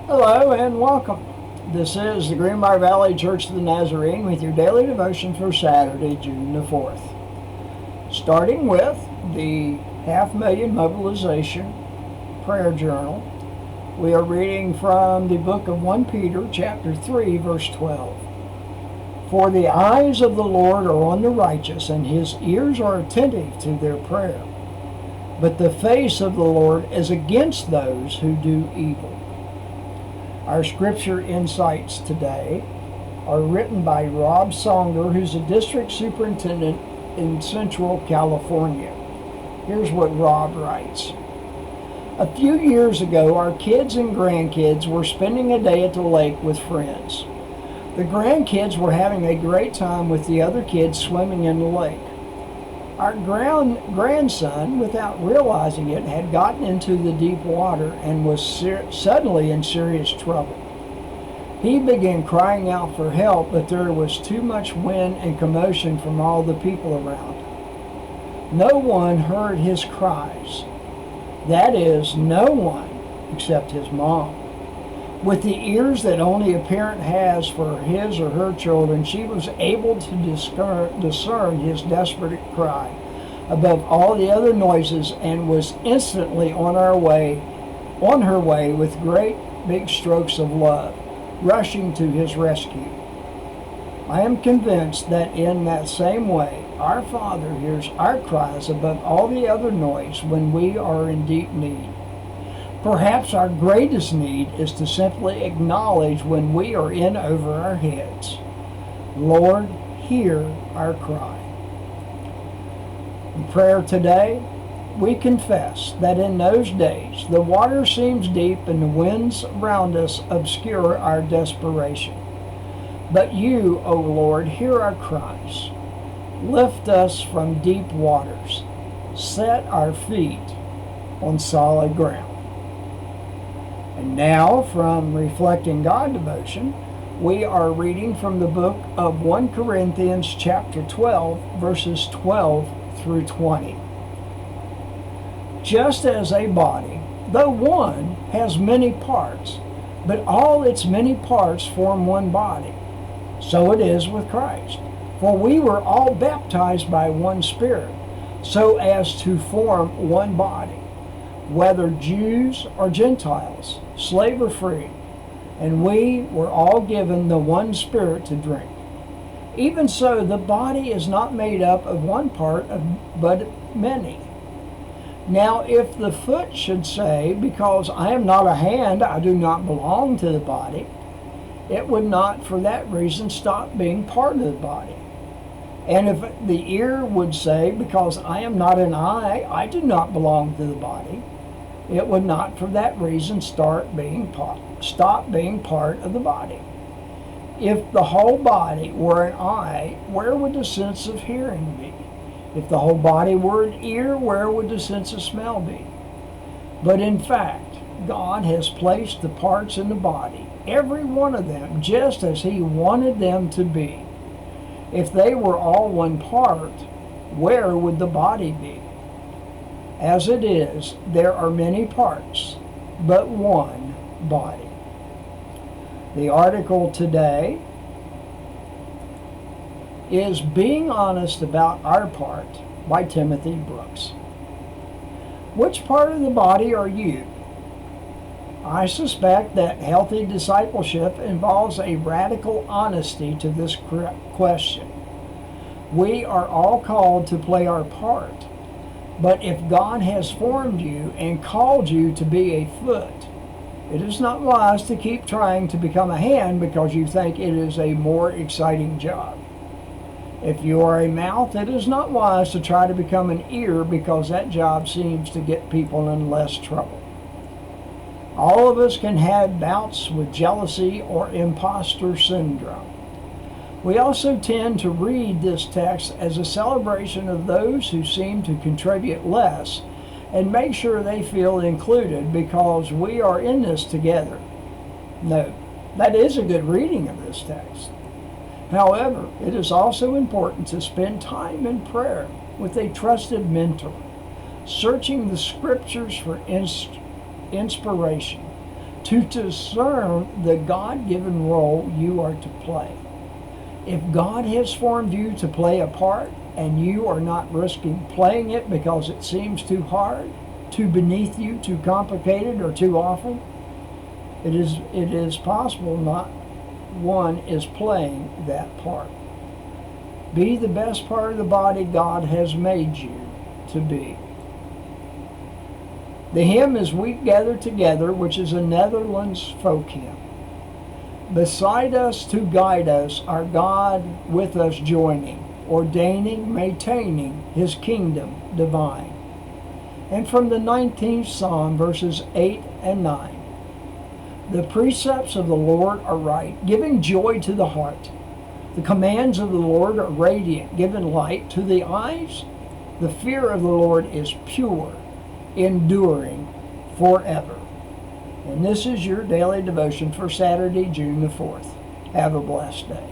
Hello and welcome. This is the Greenbrier Valley Church of the Nazarene with your daily devotion for Saturday, June the 4th. Starting with the $500,000 Mobilization Prayer Journal, we are reading from the book of 1 Peter chapter 3 verse 12. For the eyes of the Lord are on the righteous, and his ears are attentive to their prayer. But the face of the Lord is against those who do evil. Our scripture insights today are written by Rob Songer, who's a district superintendent in Central California. Here's what Rob writes. A few years ago, our kids and grandkids were spending a day at the lake with friends. The grandkids were having a great time with the other kids swimming in the lake. Our grandson, without realizing it, had gotten into the deep water and was suddenly in serious trouble. He began crying out for help, but there was too much wind and commotion from all the people around. No one heard his cries. That is, no one except his mom. With the ears that only a parent has for his or her children, she was able to discern his desperate cry above all the other noises and was instantly on her way with great big strokes of love, rushing to his rescue. I am convinced that in that same way, our Father hears our cries above all the other noise when we are in deep need. Perhaps our greatest need is to simply acknowledge when we are in over our heads. Lord, hear our cry. In prayer today, we confess that in those days the water seems deep and the winds around us obscure our desperation. But you, O Lord, hear our cries. Lift us from deep waters. Set our feet on solid ground. And now, from Reflecting God Devotion, we are reading from the book of 1 Corinthians chapter 12, verses 12 through 20. Just as a body, though one, has many parts, but all its many parts form one body, so it is with Christ. For we were all baptized by one Spirit, so as to form one body, whether Jews or Gentiles, slave or free, and we were all given the one Spirit to drink. Even so, the body is not made up of one part, but many. Now, if the foot should say, because I am not a hand, I do not belong to the body, it would not for that reason stop being part of the body. And if the ear would say, because I am not an eye, I do not belong to the body, it would not for that reason stop being part of the body. If the whole body were an eye, where would the sense of hearing be? If the whole body were an ear, where would the sense of smell be? But in fact, God has placed the parts in the body, every one of them, just as He wanted them to be. If they were all one part, where would the body be? As it is, there are many parts, but one body. The article today is Being Honest About Our Part by Timothy Brooks. Which part of the body are you? I suspect that healthy discipleship involves a radical honesty to this question. We are all called to play our part. But if God has formed you and called you to be a foot, it is not wise to keep trying to become a hand because you think it is a more exciting job. If you are a mouth, it is not wise to try to become an ear because that job seems to get people in less trouble. All of us can have bouts with jealousy or imposter syndrome. We also tend to read this text as a celebration of those who seem to contribute less and make sure they feel included because we are in this together. No, that is a good reading of this text. However, it is also important to spend time in prayer with a trusted mentor, searching the scriptures for inspiration, to discern the God-given role you are to play. If God has formed you to play a part and you are not risking playing it because it seems too hard, too beneath you, too complicated, or too awful, it is possible not one is playing that part. Be the best part of the body God has made you to be. The hymn is "We Gather Together," which is a Netherlands folk hymn. Beside us to guide us, our God with us joining, ordaining, maintaining his kingdom divine. And from the 19th Psalm, verses 8 and 9. The precepts of the Lord are right, giving joy to the heart. The commands of the Lord are radiant, giving light to the eyes. The fear of the Lord is pure, enduring forever. And this is your daily devotion for Saturday, June the 4th. Have a blessed day.